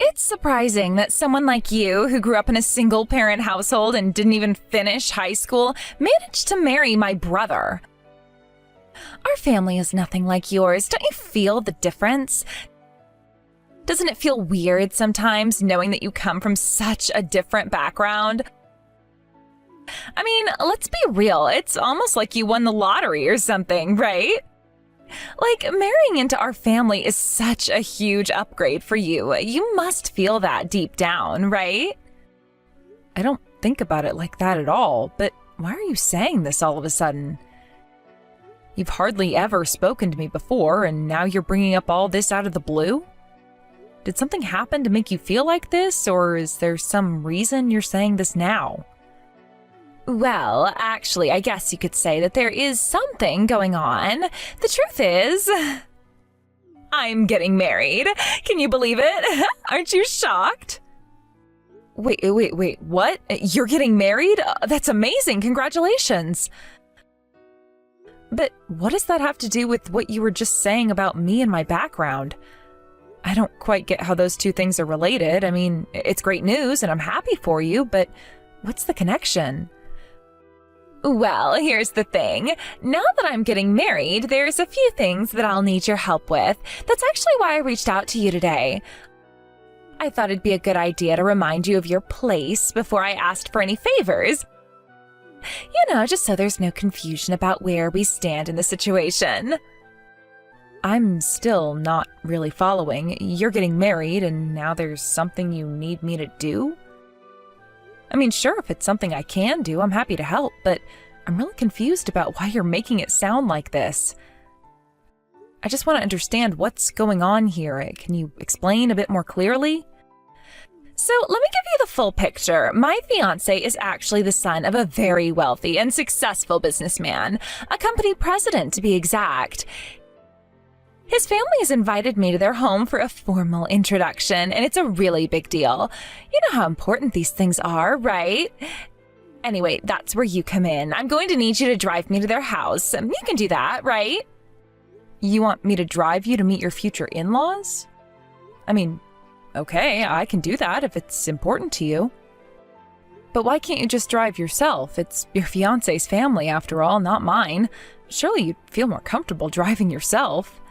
It's surprising that someone like you, who grew up in a single-parent household and didn't even finish high school, managed to marry my brother. Our family is nothing like yours. Don't you feel the difference? Doesn't it feel weird sometimes knowing that you come from such a different background? I mean, let's be real. It's almost like you won the lottery or something, right? Like, marrying into our family is such a huge upgrade for you. You must feel that deep down, right? I don't think about it like that at all, but why are you saying this all of a sudden? You've hardly ever spoken to me before, and now you're bringing up all this out of the blue? Did something happen to make you feel like this, or is there some reason you're saying this now? Well, actually, I guess you could say that there is something going on. The truth is, I'm getting married. Can you believe it? Aren't you shocked? Wait, what? You're getting married? That's amazing. Congratulations. But what does that have to do with what you were just saying about me and my background? I don't quite get how those two things are related. I mean, it's great news and I'm happy for you, but what's the connection? Well, here's the thing. Now that I'm getting married, there's a few things that I'll need your help with. That's actually why I reached out to you today. I thought it'd be a good idea to remind you of your place before I asked for any favors. You know, just so there's no confusion about where we stand in the situation. I'm still not really following. You're getting married and now there's something you need me to do? I mean, sure, if it's something I can do, I'm happy to help, but I'm really confused about why you're making it sound like this. I just want to understand what's going on here. Can you explain a bit more clearly? So let me give you the full picture. My fiancé is actually the son of a very wealthy and successful businessman, a company president to be exact. His family has invited me to their home for a formal introduction, and it's a really big deal. You know how important these things are, right? Anyway, that's where you come in. I'm going to need you to drive me to their house. You can do that, right? You want me to drive you to meet your future in-laws? I mean, okay, I can do that if it's important to you. But why can't you just drive yourself? It's your fiancé's family, after all, not mine. Surely you'd feel more comfortable driving yourself.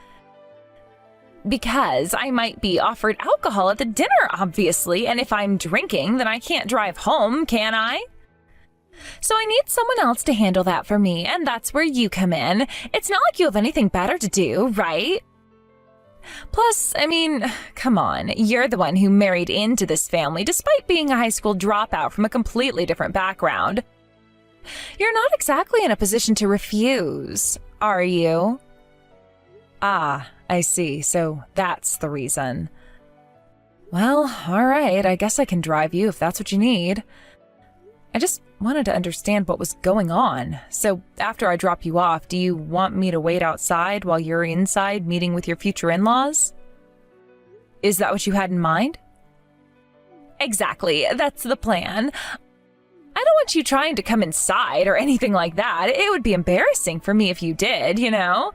Because I might be offered alcohol at the dinner, obviously, and if I'm drinking, then I can't drive home, can I? So I need someone else to handle that for me, and that's where you come in. It's not like you have anything better to do, right? Plus, I mean, come on, you're the one who married into this family despite being a high school dropout from a completely different background. You're not exactly in a position to refuse, are you? Ah, I see. So that's the reason. Well, all right. I guess I can drive you if that's what you need. I just wanted to understand what was going on. So after I drop you off, do you want me to wait outside while you're inside meeting with your future in-laws? Is that what you had in mind? Exactly. That's the plan. I don't want you trying to come inside or anything like that. It would be embarrassing for me if you did, you know?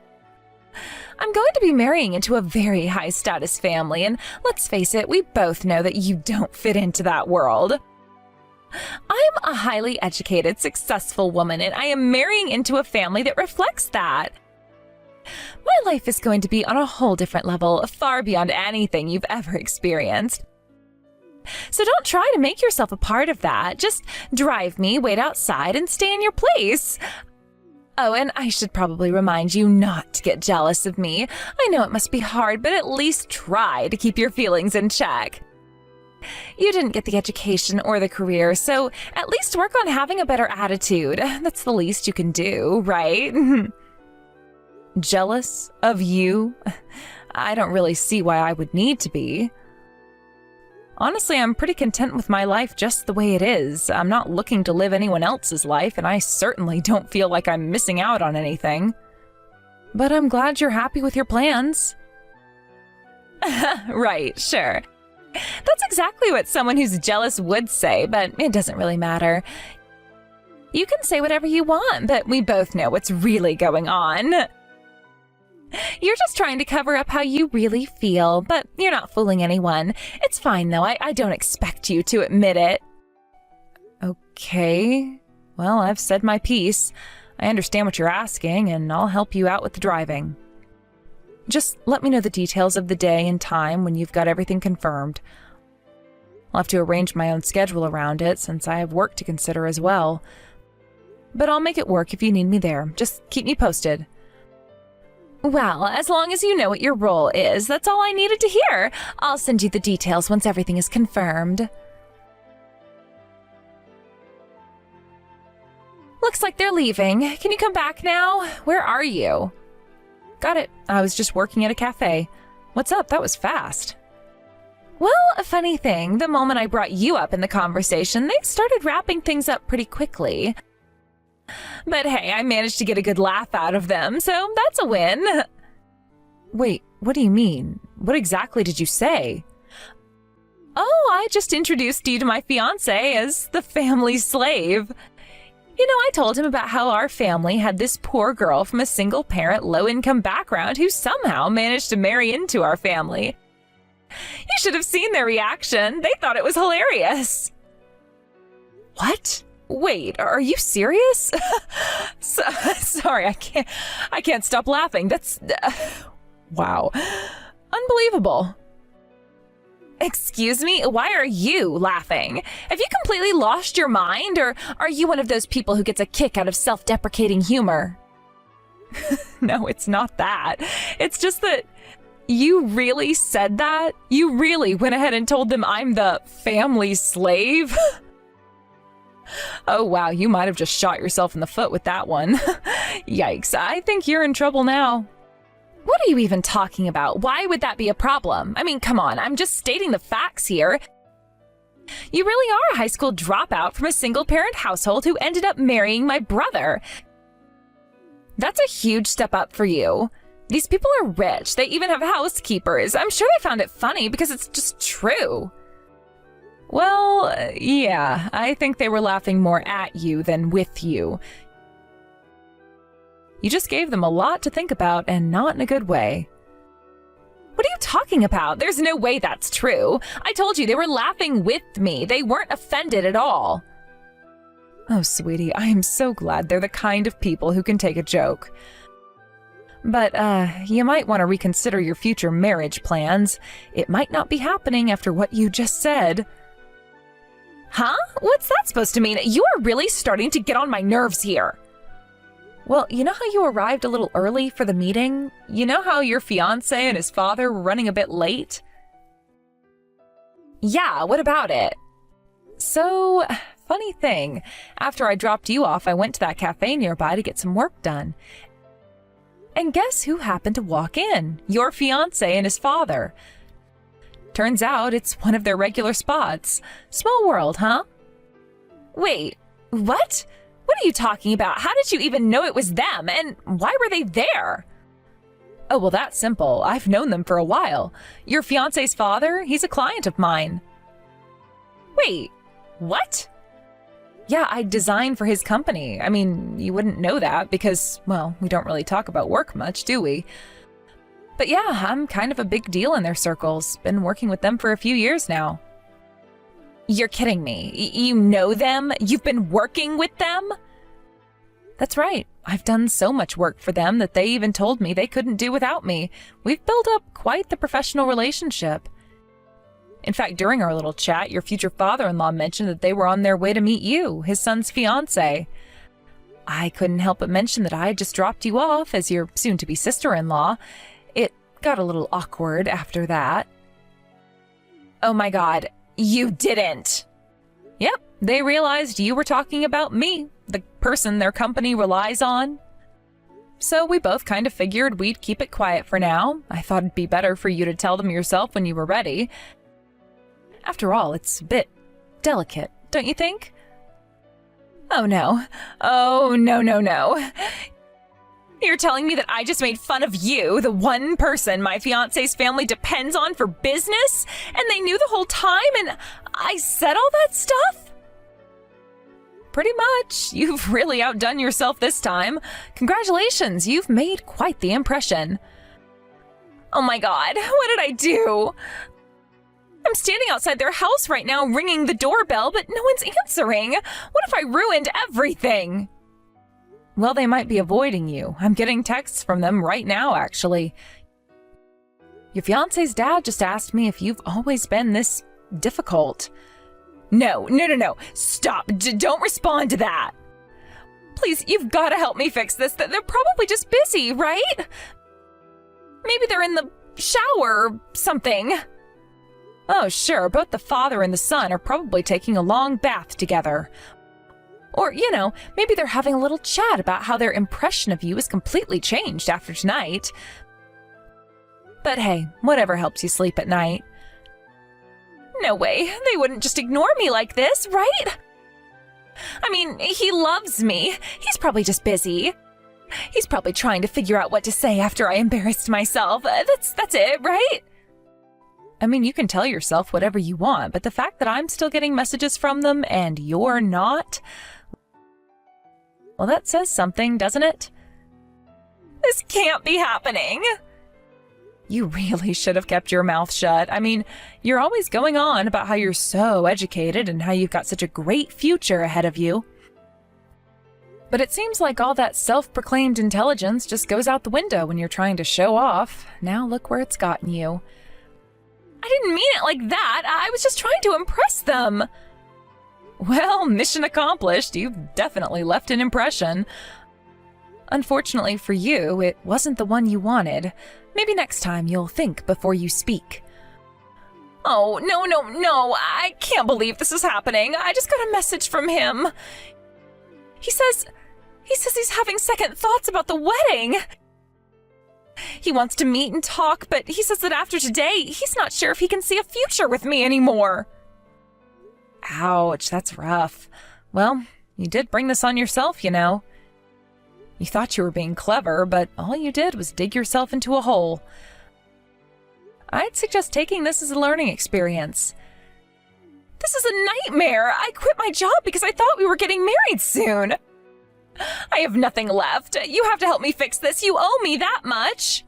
I'm going to be marrying into a very high-status family, and let's face it, we both know that you don't fit into that world. I'm a highly educated, successful woman, and I am marrying into a family that reflects that. My life is going to be on a whole different level, far beyond anything you've ever experienced. So don't try to make yourself a part of that. Just drive me, wait outside, and stay in your place. Oh, and I should probably remind you not to get jealous of me. I know it must be hard, but at least try to keep your feelings in check. You didn't get the education or the career, so at least work on having a better attitude. That's the least you can do, right? Jealous of you? I don't really see why I would need to be. Honestly, I'm pretty content with my life just the way it is. I'm not looking to live anyone else's life, and I certainly don't feel like I'm missing out on anything. But I'm glad you're happy with your plans. Right, sure. That's exactly what someone who's jealous would say, but it doesn't really matter. You can say whatever you want, but we both know what's really going on. You're just trying to cover up how you really feel, but you're not fooling anyone. It's fine, though. I don't expect you to admit it. Okay. Well, I've said my piece. I understand what you're asking, and I'll help you out with the driving. Just let me know the details of the day and time when you've got everything confirmed. I'll have to arrange my own schedule around it since I have work to consider as well. But I'll make it work if you need me there. Just keep me posted. Well, as long as you know what your role is, that's all I needed to hear. I'll send you the details once everything is confirmed. Looks like they're leaving. Can you come back now? Where are you? Got it. I was just working at a cafe. What's up? That was fast. Well, a funny thing, the moment I brought you up in the conversation, they started wrapping things up pretty quickly. But hey, I managed to get a good laugh out of them, so that's a win. Wait, what do you mean? What exactly did you say? Oh, I just introduced you to my fiancé as the family slave. You know, I told him about how our family had this poor girl from a single-parent, low-income background who somehow managed to marry into our family. You should have seen their reaction. They thought it was hilarious. What? Wait, are you serious? Sorry, I can't stop laughing. That's... wow. Unbelievable. Excuse me? Why are you laughing? Have you completely lost your mind, or are you one of those people who gets a kick out of self-deprecating humor? No, it's not that. It's just that you really said that? You really went ahead and told them I'm the family slave? Oh, wow, you might have just shot yourself in the foot with that one. Yikes, I think you're in trouble now. What are you even talking about? Why would that be a problem? I mean, come on, I'm just stating the facts here. You really are a high school dropout from a single-parent household who ended up marrying my brother. That's a huge step up for you. These people are rich. They even have housekeepers. I'm sure they found it funny because it's just true. Well, yeah, I think they were laughing more at you than with you. You just gave them a lot to think about, and not in a good way. What are you talking about? There's no way that's true. I told you they were laughing with me. They weren't offended at all. Oh, sweetie, I am so glad they're the kind of people who can take a joke. But, you might want to reconsider your future marriage plans. It might not be happening after what you just said. Huh? What's that supposed to mean? You are really starting to get on my nerves here. Well, you know how you arrived a little early for the meeting? You know how your fiancé and his father were running a bit late? Yeah, what about it? So, funny thing, after I dropped you off, I went to that cafe nearby to get some work done. And guess who happened to walk in? Your fiancé and his father. Turns out it's one of their regular spots. Small world, huh? Wait, what? What are you talking about? How did you even know it was them? And why were they there? Oh, well, that's simple. I've known them for a while. Your fiancé's father, he's a client of mine. Wait, what? Yeah, I designed for his company. I mean, you wouldn't know that because, well, we don't really talk about work much, do we? But yeah, I'm kind of a big deal in their circles. Been working with them for a few years now. You're kidding me. You know them? You've been working with them? That's right. I've done so much work for them that they even told me they couldn't do without me. We've built up quite the professional relationship. In fact, during our little chat, your future father-in-law mentioned that they were on their way to meet you, his son's fiancé. I couldn't help but mention that I had just dropped you off as your soon-to-be sister-in-law. It got a little awkward after that. Oh my God. You didn't. Yep, they realized you were talking about me, the person their company relies on. So we both kind of figured we'd keep it quiet for now. I thought it'd be better for you to tell them yourself when you were ready. After all, it's a bit delicate, don't you think? Oh no. Oh, no. You're telling me that I just made fun of you, the one person my fiancé's family depends on for business? And they knew the whole time and I said all that stuff? Pretty much. You've really outdone yourself this time. Congratulations, you've made quite the impression. Oh my God, what did I do? I'm standing outside their house right now ringing the doorbell, but no one's answering. What if I ruined everything? Well, they might be avoiding you. I'm getting texts from them right now, actually. Your fiancé's dad just asked me if you've always been this difficult. No. Stop. Don't respond to that. Please, you've got to help me fix this. They're probably just busy, right? Maybe they're in the shower or something. Oh, sure, both the father and the son are probably taking a long bath together. Or, maybe they're having a little chat about how their impression of you has completely changed after tonight. But hey, whatever helps you sleep at night. No way, they wouldn't just ignore me like this, right? I mean, he loves me. He's probably just busy. He's probably trying to figure out what to say after I embarrassed myself. That's it, right? I mean, you can tell yourself whatever you want, but the fact that I'm still getting messages from them and you're not, well, that says something, doesn't it? This can't be happening. You really should have kept your mouth shut. I mean, you're always going on about how you're so educated and how you've got such a great future ahead of you. But it seems like all that self-proclaimed intelligence just goes out the window when you're trying to show off. Now look where it's gotten you. I didn't mean it like that. I was just trying to impress them. Well, mission accomplished. You've definitely left an impression. Unfortunately for you, it wasn't the one you wanted. Maybe next time you'll think before you speak. Oh, no. I can't believe this is happening. I just got a message from him. He says he's having second thoughts about the wedding. He wants to meet and talk, but he says that after today, he's not sure if he can see a future with me anymore. Ouch, that's rough. Well, you did bring this on yourself, You thought you were being clever, but all you did was dig yourself into a hole. I'd suggest taking this as a learning experience. This is a nightmare. I quit my job because I thought we were getting married soon. I have nothing left. You have to help me fix this. You owe me that much.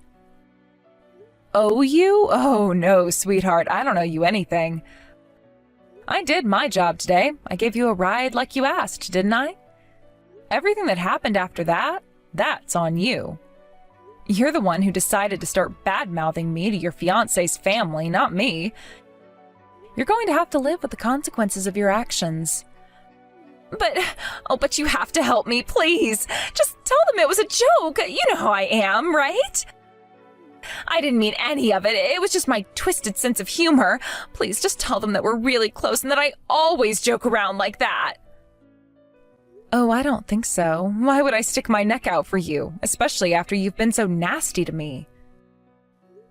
Owe you? Oh, no, sweetheart. I don't owe you anything. I did my job today. I gave you a ride like you asked, didn't I? Everything that happened after that, that's on you. You're the one who decided to start bad-mouthing me to your fiancé's family, not me. You're going to have to live with the consequences of your actions. But you have to help me, please. Just tell them it was a joke. You know how I am, right? I didn't mean any of it. It was just my twisted sense of humor. Please just tell them that we're really close and that I always joke around like that. Oh, I don't think so. Why would I stick my neck out for you, especially after you've been so nasty to me?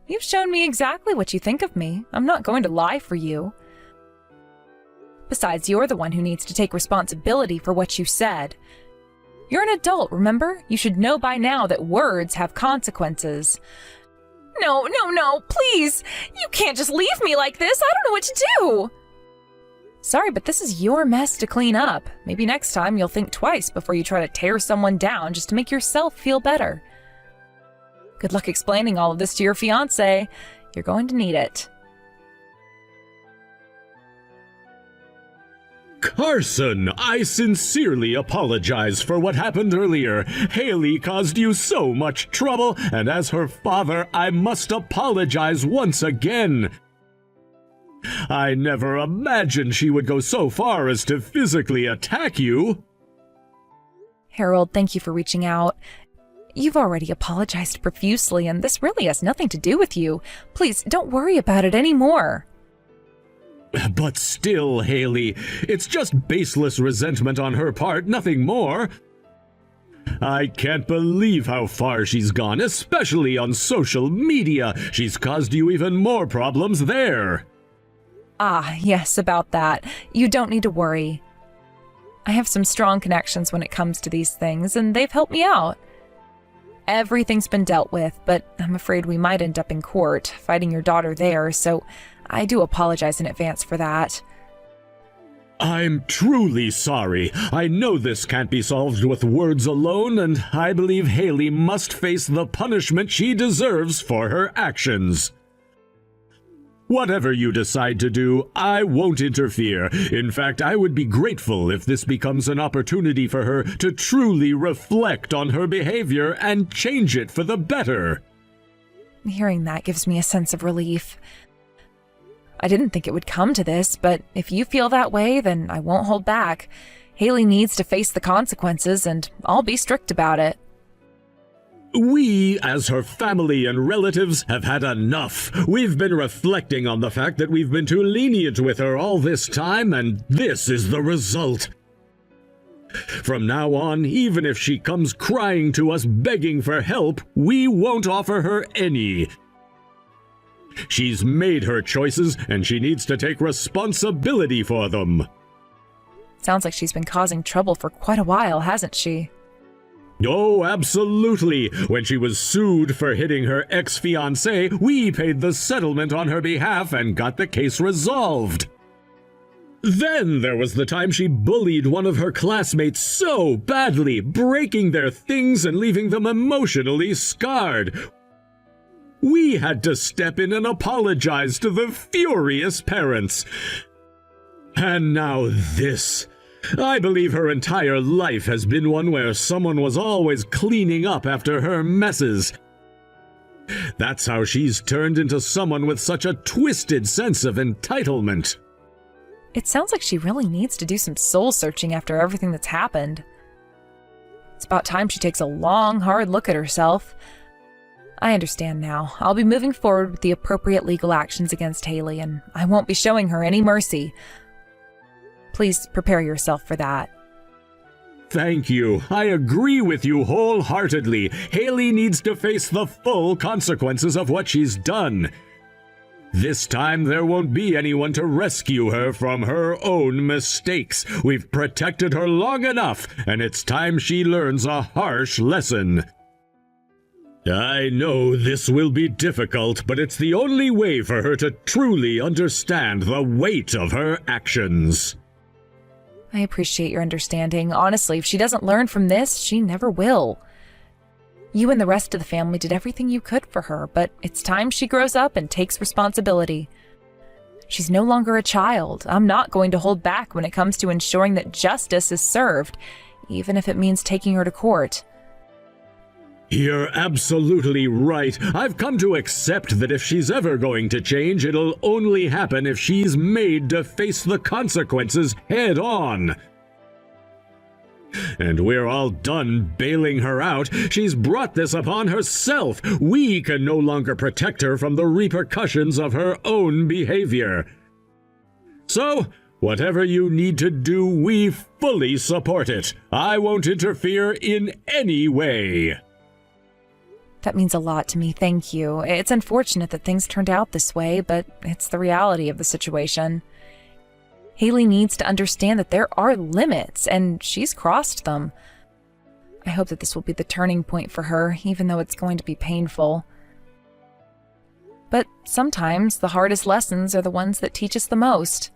You've shown me exactly what you think of me. I'm not going to lie for you. Besides, you're the one who needs to take responsibility for what you said. You're an adult, remember? You should know by now that words have consequences. No, please! You can't just leave me like this! I don't know what to do! Sorry, but this is your mess to clean up. Maybe next time you'll think twice before you try to tear someone down just to make yourself feel better. Good luck explaining all of this to your fiancé. You're going to need it. Carson, I sincerely apologize for what happened earlier. Haley caused you so much trouble, and as her father, I must apologize once again. I never imagined she would go so far as to physically attack you. Harold, thank you for reaching out. You've already apologized profusely, and this really has nothing to do with you. Please, don't worry about it anymore. But still, Haley, it's just baseless resentment on her part, nothing more. I can't believe how far she's gone, especially on social media. She's caused you even more problems there. Ah, yes, about that. You don't need to worry. I have some strong connections when it comes to these things, and they've helped me out. Everything's been dealt with, but I'm afraid we might end up in court, fighting your daughter there, so I do apologize in advance for that. I'm truly sorry. I know this can't be solved with words alone, and I believe Haley must face the punishment she deserves for her actions. Whatever you decide to do, I won't interfere. In fact, I would be grateful if this becomes an opportunity for her to truly reflect on her behavior and change it for the better. Hearing that gives me a sense of relief. I didn't think it would come to this, but if you feel that way, then I won't hold back. Haley needs to face the consequences, and I'll be strict about it. We, as her family and relatives, have had enough. We've been reflecting on the fact that we've been too lenient with her all this time, and this is the result. From now on, even if she comes crying to us begging for help, we won't offer her any. She's made her choices, and she needs to take responsibility for them. Sounds like she's been causing trouble for quite a while, hasn't she? Oh, absolutely. When she was sued for hitting her ex-fiancé, we paid the settlement on her behalf and got the case resolved. Then there was the time she bullied one of her classmates so badly, breaking their things and leaving them emotionally scarred. We had to step in and apologize to the furious parents. And now this. I believe her entire life has been one where someone was always cleaning up after her messes. That's how she's turned into someone with such a twisted sense of entitlement. It sounds like she really needs to do some soul-searching after everything that's happened. It's about time she takes a long, hard look at herself. I understand now. I'll be moving forward with the appropriate legal actions against Haley, and I won't be showing her any mercy. Please prepare yourself for that. Thank you. I agree with you wholeheartedly. Haley needs to face the full consequences of what she's done. This time there won't be anyone to rescue her from her own mistakes. We've protected her long enough, and it's time she learns a harsh lesson. I know this will be difficult, but it's the only way for her to truly understand the weight of her actions. I appreciate your understanding. Honestly, if she doesn't learn from this, she never will. You and the rest of the family did everything you could for her, but it's time she grows up and takes responsibility. She's no longer a child. I'm not going to hold back when it comes to ensuring that justice is served, even if it means taking her to court. You're absolutely right. I've come to accept that if she's ever going to change, it'll only happen if she's made to face the consequences head on. And we're all done bailing her out. She's brought this upon herself. We can no longer protect her from the repercussions of her own behavior. So, whatever you need to do, we fully support it. I won't interfere in any way. That means a lot to me, thank you. It's unfortunate that things turned out this way, but it's the reality of the situation. Haley needs to understand that there are limits, and she's crossed them. I hope that this will be the turning point for her, even though it's going to be painful. But sometimes the hardest lessons are the ones that teach us the most.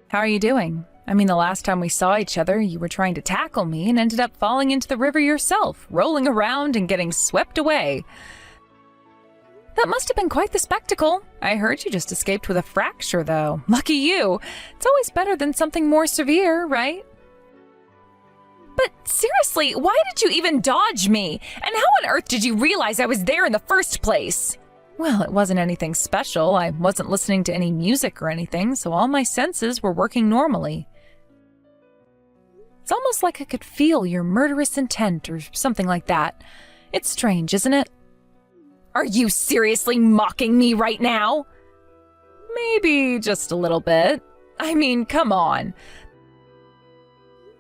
How are you doing? I mean, the last time we saw each other, you were trying to tackle me and ended up falling into the river yourself, rolling around and getting swept away. That must have been quite the spectacle. I heard you just escaped with a fracture, though. Lucky you. It's always better than something more severe, right? But seriously, why did you even dodge me? And how on earth did you realize I was there in the first place? Well, it wasn't anything special. I wasn't listening to any music or anything, so all my senses were working normally. It's almost like I could feel your murderous intent or something like that. It's strange, isn't it? Are you seriously mocking me right now? Maybe just a little bit. I mean, come on.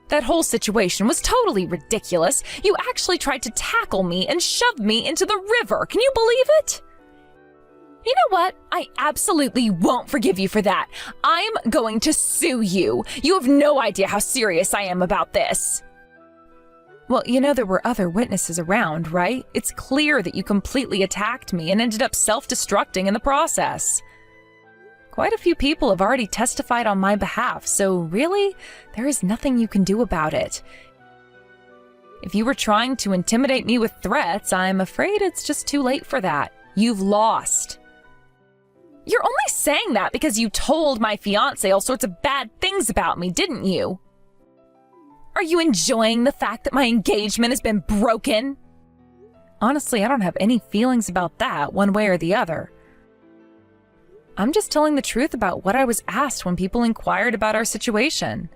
That whole situation was totally ridiculous. You actually tried to tackle me and shove me into the river. Can you believe it? You know what? I absolutely won't forgive you for that. I'm going to sue you. You have no idea how serious I am about this. Well, you know there were other witnesses around, right? It's clear that you completely attacked me and ended up self-destructing in the process. Quite a few people have already testified on my behalf, so really, there is nothing you can do about it. If you were trying to intimidate me with threats, I'm afraid it's just too late for that. You've lost. You're only saying that because you told my fiancé all sorts of bad things about me, didn't you? Are you enjoying the fact that my engagement has been broken? Honestly, I don't have any feelings about that, one way or the other. I'm just telling the truth about what I was asked when people inquired about our situation.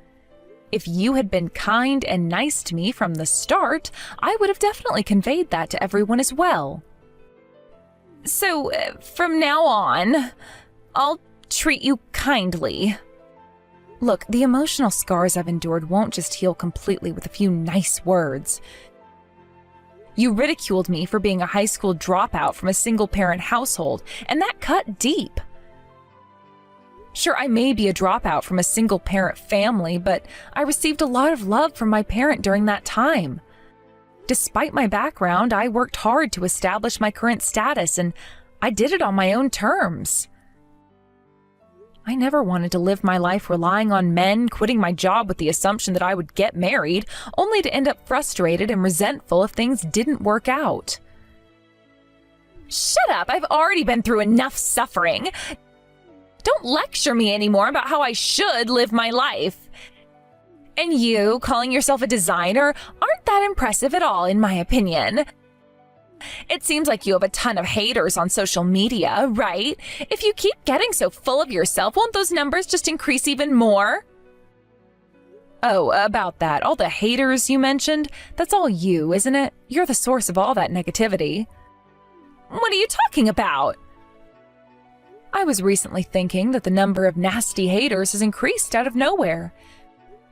If you had been kind and nice to me from the start, I would have definitely conveyed that to everyone as well. So, from now on, I'll treat you kindly. Look, the emotional scars I've endured won't just heal completely with a few nice words. You ridiculed me for being a high school dropout from a single-parent household, and that cut deep. Sure, I may be a dropout from a single-parent family, but I received a lot of love from my parent during that time. Despite my background, I worked hard to establish my current status, and I did it on my own terms. I never wanted to live my life relying on men, quitting my job with the assumption that I would get married, only to end up frustrated and resentful if things didn't work out. Shut up! I've already been through enough suffering. Don't lecture me anymore about how I should live my life. And you, calling yourself a designer, aren't that impressive at all, in my opinion. It seems like you have a ton of haters on social media, right? If you keep getting so full of yourself, won't those numbers just increase even more? Oh, about that, all the haters you mentioned, that's all you, isn't it? You're the source of all that negativity. What are you talking about? I was recently thinking that the number of nasty haters has increased out of nowhere.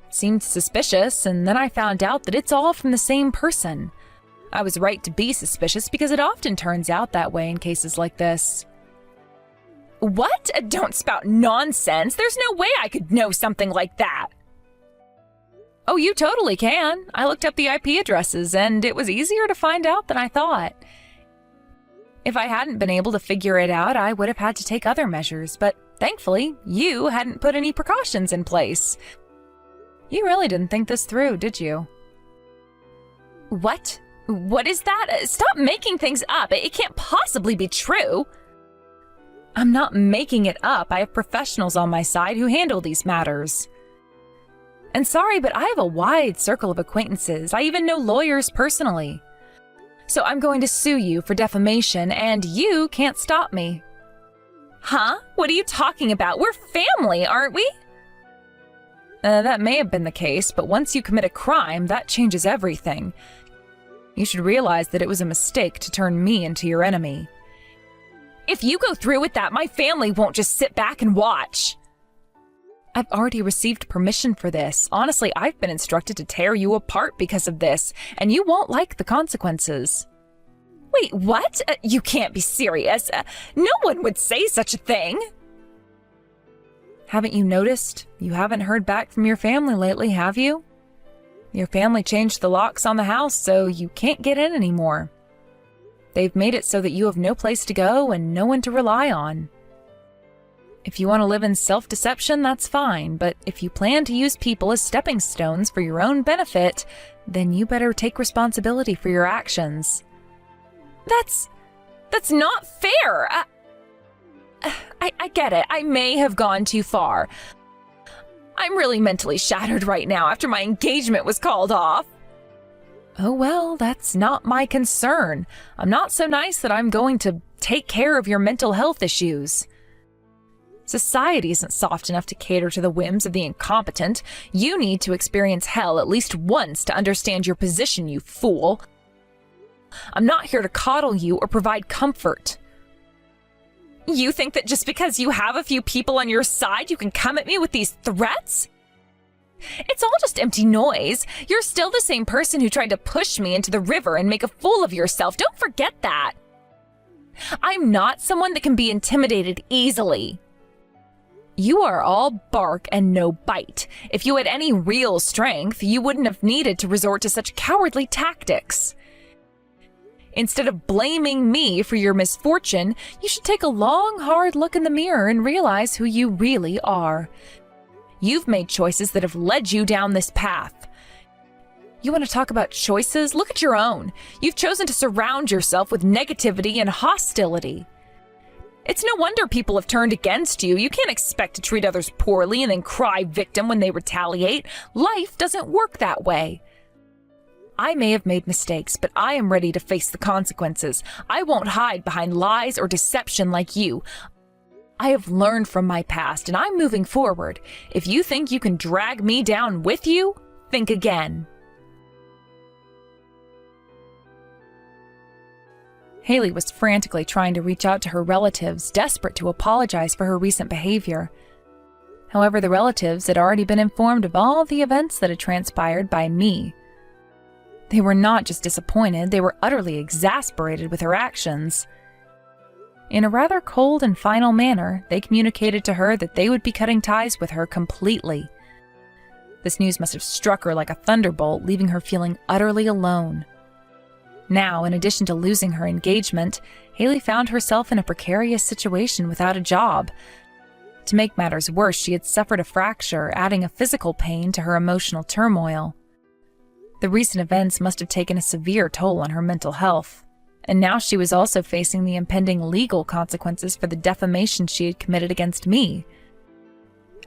It seemed suspicious, and then I found out that it's all from the same person. I was right to be suspicious because it often turns out that way in cases like this. What? Don't spout nonsense. There's no way I could know something like that. Oh, you totally can. I looked up the IP addresses, and it was easier to find out than I thought. If I hadn't been able to figure it out, I would have had to take other measures, but thankfully, you hadn't put any precautions in place. You really didn't think this through, did you? What? What is that? Stop making things up. It can't possibly be true. I'm not making it up. I have professionals on my side who handle these matters. And sorry, but I have a wide circle of acquaintances. I even know lawyers personally. So I'm going to sue you for defamation, and you can't stop me. Huh? What are you talking about? We're family, aren't we? That may have been the case, but once you commit a crime, that changes everything. You should realize that it was a mistake to turn me into your enemy. If you go through with that, my family won't just sit back and watch. I've already received permission for this. Honestly, I've been instructed to tear you apart because of this, and you won't like the consequences. Wait, what? You can't be serious. No one would say such a thing. Haven't you noticed? You haven't heard back from your family lately, have you? Your family changed the locks on the house, so you can't get in anymore. They've made it so that you have no place to go and no one to rely on. If you want to live in self-deception, that's fine, but if you plan to use people as stepping stones for your own benefit, then you better take responsibility for your actions. That's not fair! I get it. I may have gone too far. I'm really mentally shattered right now after my engagement was called off. Oh well, that's not my concern. I'm not so nice that I'm going to take care of your mental health issues. Society isn't soft enough to cater to the whims of the incompetent. You need to experience hell at least once to understand your position, you fool. I'm not here to coddle you or provide comfort. You think that just because you have a few people on your side, you can come at me with these threats? It's all just empty noise. You're still the same person who tried to push me into the river and make a fool of yourself. Don't forget that. I'm not someone that can be intimidated easily. You are all bark and no bite. If you had any real strength, you wouldn't have needed to resort to such cowardly tactics. Instead of blaming me for your misfortune, you should take a long, hard look in the mirror and realize who you really are. You've made choices that have led you down this path. You want to talk about choices? Look at your own. You've chosen to surround yourself with negativity and hostility. It's no wonder people have turned against you. You can't expect to treat others poorly and then cry victim when they retaliate. Life doesn't work that way. I may have made mistakes, but I am ready to face the consequences. I won't hide behind lies or deception like you. I have learned from my past, and I'm moving forward. If you think you can drag me down with you, think again. Haley was frantically trying to reach out to her relatives, desperate to apologize for her recent behavior. However, the relatives had already been informed of all the events that had transpired by me. They were not just disappointed, they were utterly exasperated with her actions. In a rather cold and final manner, they communicated to her that they would be cutting ties with her completely. This news must have struck her like a thunderbolt, leaving her feeling utterly alone. Now, in addition to losing her engagement, Haley found herself in a precarious situation without a job. To make matters worse, she had suffered a fracture, adding a physical pain to her emotional turmoil. The recent events must have taken a severe toll on her mental health, and now she was also facing the impending legal consequences for the defamation she had committed against me.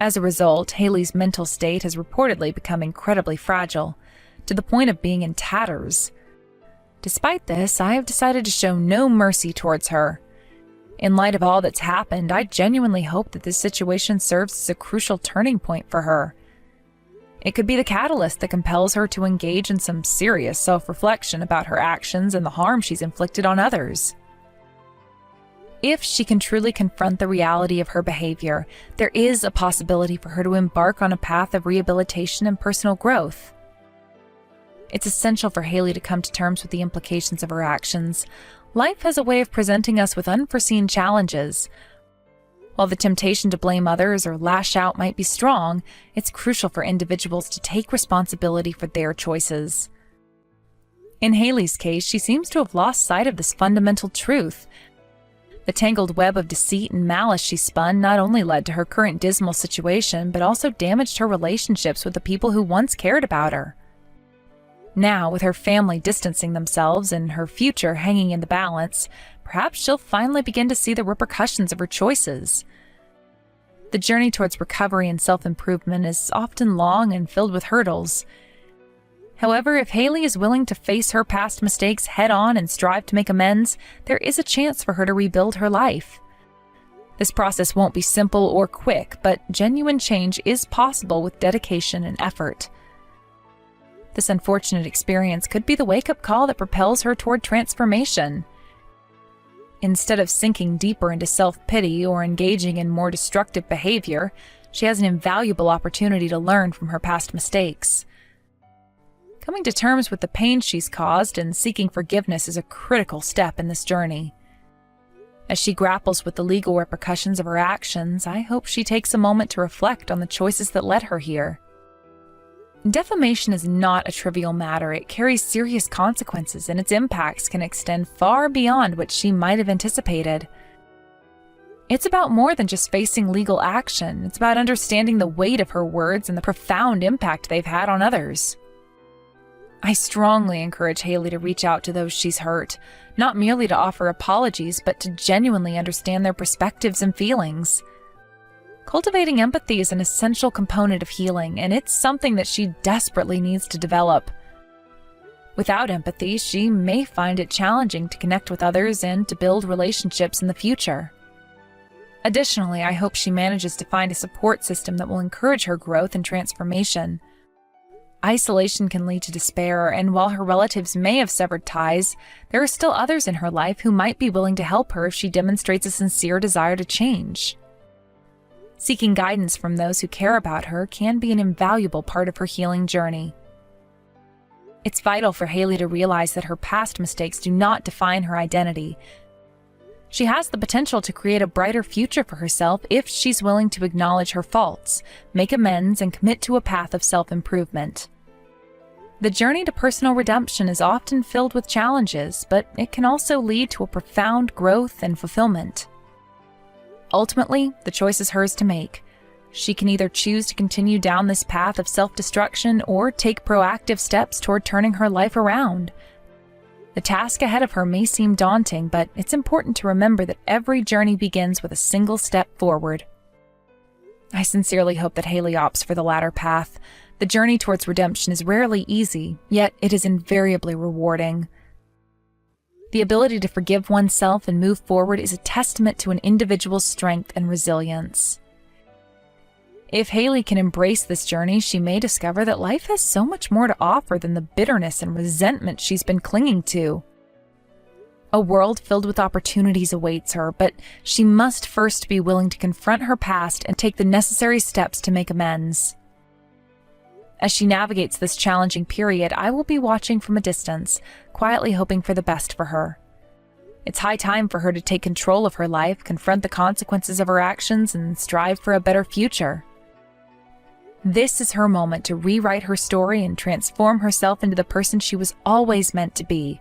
As a result, Haley's mental state has reportedly become incredibly fragile, to the point of being in tatters. Despite this, I have decided to show no mercy towards her. In light of all that's happened, I genuinely hope that this situation serves as a crucial turning point for her. It could be the catalyst that compels her to engage in some serious self-reflection about her actions and the harm she's inflicted on others. If she can truly confront the reality of her behavior, there is a possibility for her to embark on a path of rehabilitation and personal growth. It's essential for Haley to come to terms with the implications of her actions. Life has a way of presenting us with unforeseen challenges. While the temptation to blame others or lash out might be strong, it's crucial for individuals to take responsibility for their choices. In Haley's case, she seems to have lost sight of this fundamental truth. The tangled web of deceit and malice she spun not only led to her current dismal situation, but also damaged her relationships with the people who once cared about her. Now, with her family distancing themselves and her future hanging in the balance, perhaps she'll finally begin to see the repercussions of her choices. The journey towards recovery and self-improvement is often long and filled with hurdles. However, if Haley is willing to face her past mistakes head-on and strive to make amends, there is a chance for her to rebuild her life. This process won't be simple or quick, but genuine change is possible with dedication and effort. This unfortunate experience could be the wake-up call that propels her toward transformation. Instead of sinking deeper into self-pity or engaging in more destructive behavior, she has an invaluable opportunity to learn from her past mistakes. Coming to terms with the pain she's caused and seeking forgiveness is a critical step in this journey. As she grapples with the legal repercussions of her actions, I hope she takes a moment to reflect on the choices that led her here. Defamation is not a trivial matter. It carries serious consequences, and its impacts can extend far beyond what she might have anticipated. It's about more than just facing legal action. It's about understanding the weight of her words and the profound impact they've had on others. I strongly encourage Haley to reach out to those she's hurt, not merely to offer apologies, but to genuinely understand their perspectives and feelings. Cultivating empathy is an essential component of healing, and it's something that she desperately needs to develop. Without empathy, she may find it challenging to connect with others and to build relationships in the future. Additionally, I hope she manages to find a support system that will encourage her growth and transformation. Isolation can lead to despair, and while her relatives may have severed ties, there are still others in her life who might be willing to help her if she demonstrates a sincere desire to change. Seeking guidance from those who care about her can be an invaluable part of her healing journey. It's vital for Haley to realize that her past mistakes do not define her identity. She has the potential to create a brighter future for herself if she's willing to acknowledge her faults, make amends, and commit to a path of self-improvement. The journey to personal redemption is often filled with challenges, but it can also lead to a profound growth and fulfillment. Ultimately, the choice is hers to make. She can either choose to continue down this path of self-destruction or take proactive steps toward turning her life around. The task ahead of her may seem daunting, but it's important to remember that every journey begins with a single step forward. I sincerely hope that Haley opts for the latter path. The journey towards redemption is rarely easy, yet it is invariably rewarding. The ability to forgive oneself and move forward is a testament to an individual's strength and resilience. If Haley can embrace this journey, she may discover that life has so much more to offer than the bitterness and resentment she's been clinging to. A world filled with opportunities awaits her, but she must first be willing to confront her past and take the necessary steps to make amends. As she navigates this challenging period, I will be watching from a distance, quietly hoping for the best for her. It's high time for her to take control of her life, confront the consequences of her actions, and strive for a better future. This is her moment to rewrite her story and transform herself into the person she was always meant to be.